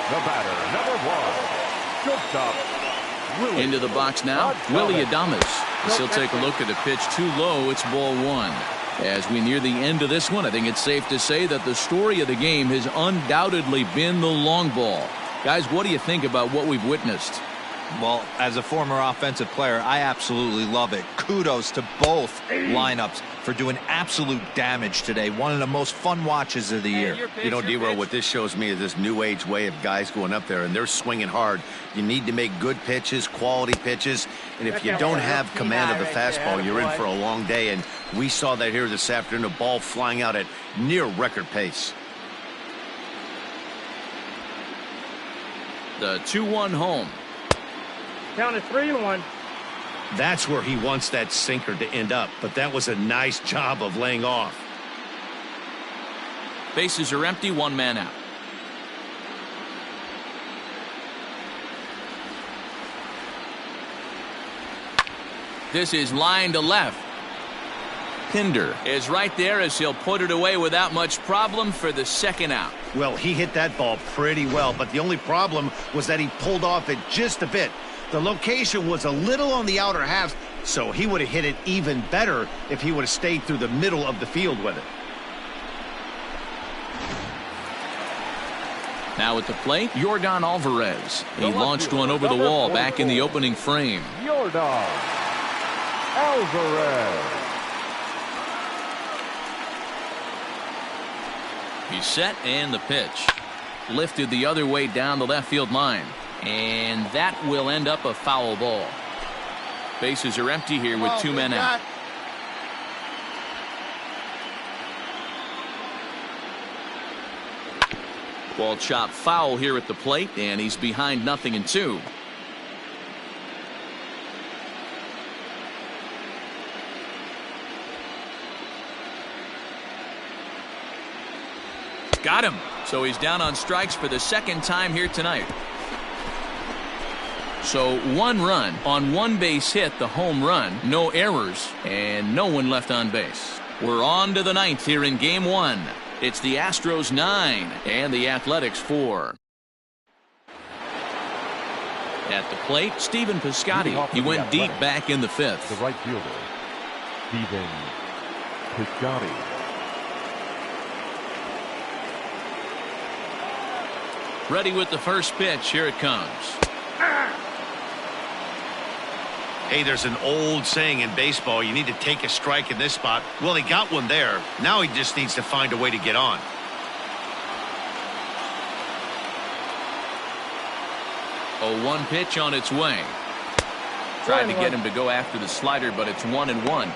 The batter, number 1, shortstop, Willie.
Into the box now, Willie Adames. As he'll take a look at a pitch too low. It's ball 1. As we near the end of this one, I think it's safe to say that the story of the game has undoubtedly been the long ball. Guys, what do you think about what we've witnessed?
Well, as a former offensive player, I absolutely love it. Kudos to both lineups for doing absolute damage today. One of the most fun watches of the year.
You know, D-Roll, what this shows me is this new age way of guys going up there, and they're swinging hard. You need to make good pitches, quality pitches, and if you don't have command of the fastball, you're in for a long day, and we saw that here this afternoon, a ball flying out at near record pace.
The 2-1 home.
Count is 3-1.
That's where he wants that sinker to end up, but that was a nice job of laying off.
Bases are empty, 1 man out. This is line to left. Pinder is right there as he'll put it away without much problem for the second out.
Well, he hit that ball pretty well, but the only problem was that he pulled off it just a bit. The location was a little on the outer half, so he would have hit it even better if he would have stayed through the middle of the field with it.
Now at the plate, Yordan Alvarez. He launched one over the wall back in the opening frame.
Yordan Alvarez.
He's set, and the pitch. Lifted the other way down the left field line. And that will end up a foul ball. Bases are empty here with 2 men out. Ball chopped foul here at the plate, and he's behind 0-2. Got him. So he's down on strikes for the second time here tonight. So 1 run on 1 base hit, the home run, no errors, and no one left on base. We're on to the 9th here in game 1. It's the Astros 9 and the Athletics 4. At the plate, Stephen Piscotty. He went deep back in the 5th.
The right fielder, Stephen Piscotty.
Ready with the first pitch. Here it comes.
Hey, there's an old saying in baseball, you need to take a strike in this spot. Well, he got one there. Now he just needs to find a way to get on.
0-1 pitch on its way. Tried to get him to go after the slider, but it's 1-1.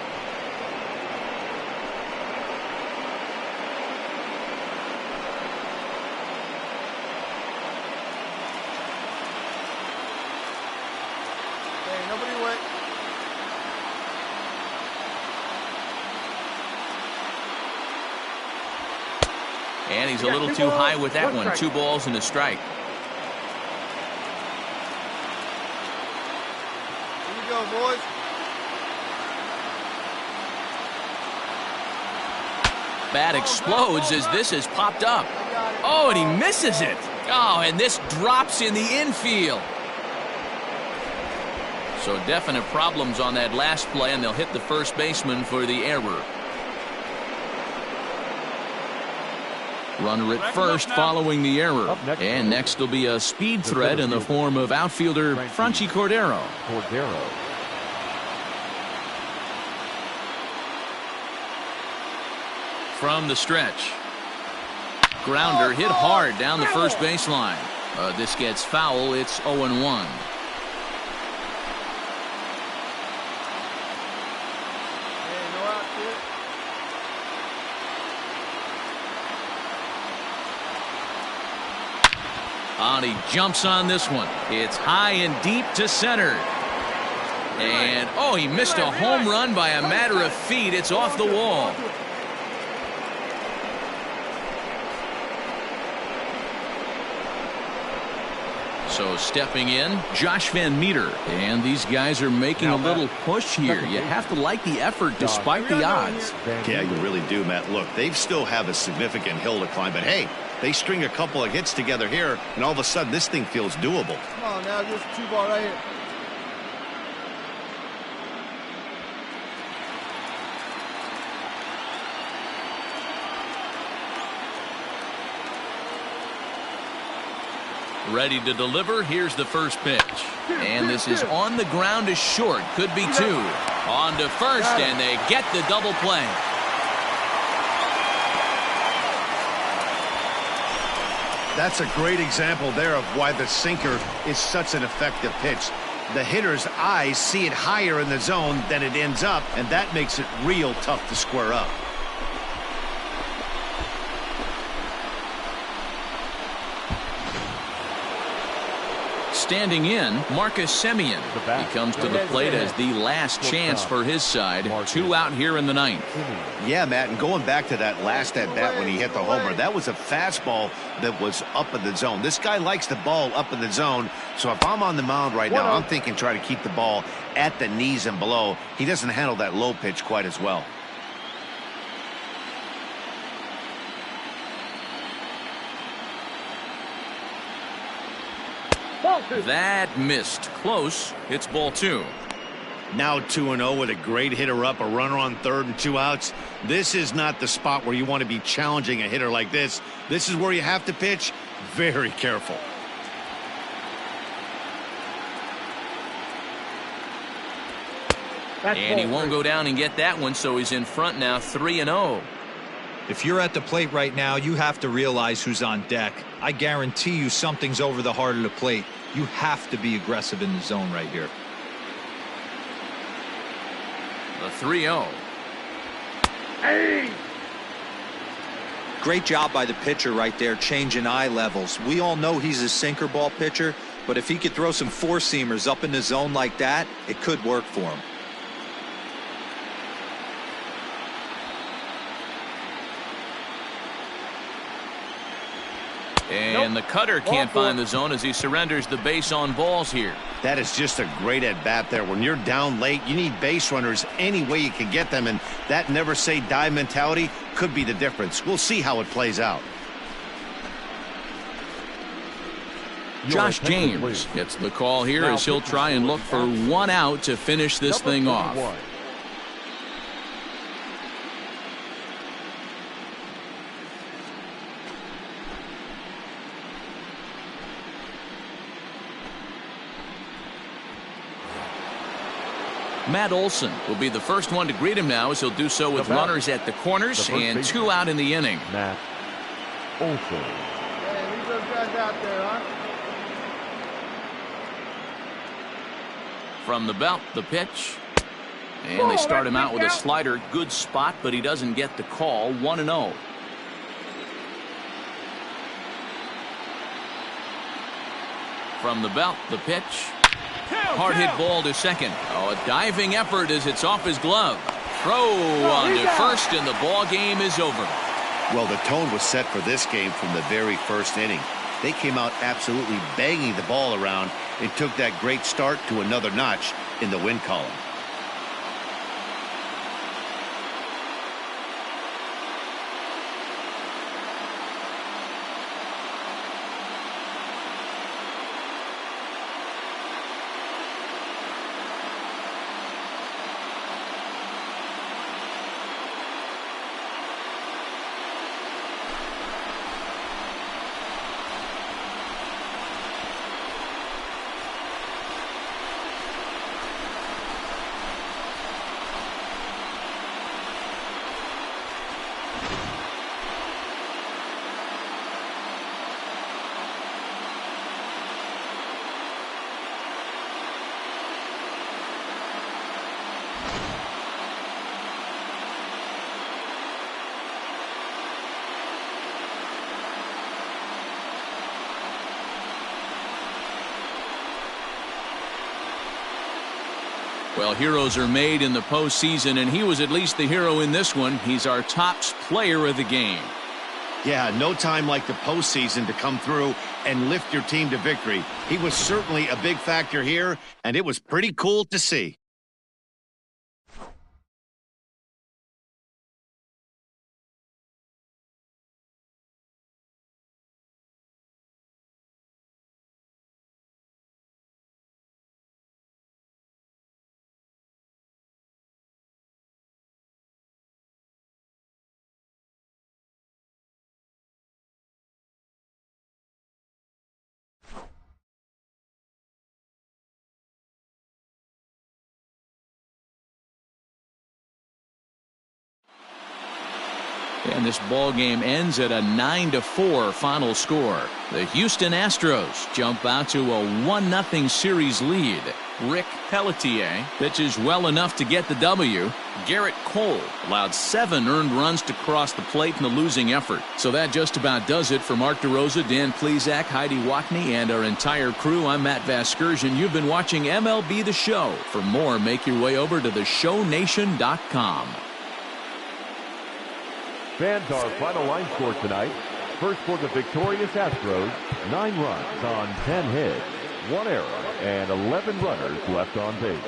And he's a little too high with that one. 2 balls and a strike.
Here we go, boys.
Bat explodes as this has popped up. Oh, and he misses it. Oh, and this drops in the infield. So definite problems on that last play, and they'll hit the first baseman for the error. Runner at first following the error. And next will be a speed threat in the form of outfielder Franchy Cordero. From the stretch. Grounder hit hard down the first baseline. This gets foul. It's 0-1. And he jumps on this one. It's high and deep to center. And, oh, he missed a home run by a matter of feet. It's off the wall. So stepping in, Josh Van Meter. And these guys are making a little push here. You have to like the effort despite the odds.
Yeah, you really do, Matt. Look, they still have a significant hill to climb, but hey, they string a couple of hits together here, and all of a sudden this thing feels doable.
Come on now, just 2-ball right here.
Ready to deliver. Here's the first pitch. And this is on the ground to short. Could be 2. On to first, and they get the double play.
That's a great example there of why the sinker is such an effective pitch. The hitter's eyes see it higher in the zone than it ends up, and that makes it real tough to square up.
Standing in, Marcus Semien. He comes to the plate as the last chance for his side. 2 out here in the 9th.
Yeah, Matt, and going back to that last at-bat when he hit the homer, that was a fastball that was up in the zone. This guy likes the ball up in the zone, so if I'm on the mound right now, I'm thinking try to keep the ball at the knees and below. He doesn't handle that low pitch quite as well.
That missed. Close. It's ball 2.
Now 2-0 with a great hitter up, a runner on third and 2 outs. This is not the spot where you want to be challenging a hitter like this. This is where you have to pitch very careful.
And he won't go down and get that one, so he's in front now 3-0.
If you're at the plate right now, you have to realize who's on deck. I guarantee you something's over the heart of the plate. You have to be aggressive in the zone right here.
The 3-0.
Hey!
Great job by the pitcher right there, changing eye levels. We all know he's a sinker ball pitcher, but if he could throw some four-seamers up in the zone like that, it could work for him.
And the cutter can't find the zone as he surrenders the base on balls here.
That is just a great at-bat there. When you're down late, you need base runners any way you can get them, and that never say die mentality could be the difference. We'll see how it plays out.
Josh James gets the call here as he'll try and look for 1 out to finish this thing off. Matt Olson will be the first one to greet him now as he'll do so with runners at the corners and 2 out in the inning.
Matt Olson.
Hey, leave those guys out there, huh?
From the belt, the pitch. And they start him out with a slider. Good spot, but he doesn't get the call. 1-0. From the belt, the pitch. Hard hit ball to second. Oh, a diving effort as it's off his glove. Throw on to first, and the ball game is over.
Well, the tone was set for this game from the very first inning. They came out absolutely banging the ball around and took that great start to another notch in the win column.
Well, heroes are made in the postseason, and he was at least the hero in this one. He's our top player of the game.
Yeah, no time like the postseason to come through and lift your team to victory. He was certainly a big factor here, and it was pretty cool to see.
And this ball game ends at a 9-4 final score. The Houston Astros jump out to a 1-0 series lead. Rick Pelletier pitches well enough to get the W. Garrett Cole allowed 7 earned runs to cross the plate in the losing effort. So that just about does it for Mark DeRosa, Dan Plesac, Heidi Watney, and our entire crew. I'm Matt Vasgersian. You've been watching MLB The Show. For more, make your way over to theshownation.com.
Fans, our final line score tonight. First for the victorious Astros, 9 runs on 10 hits, 1 error, and 11 runners left on base.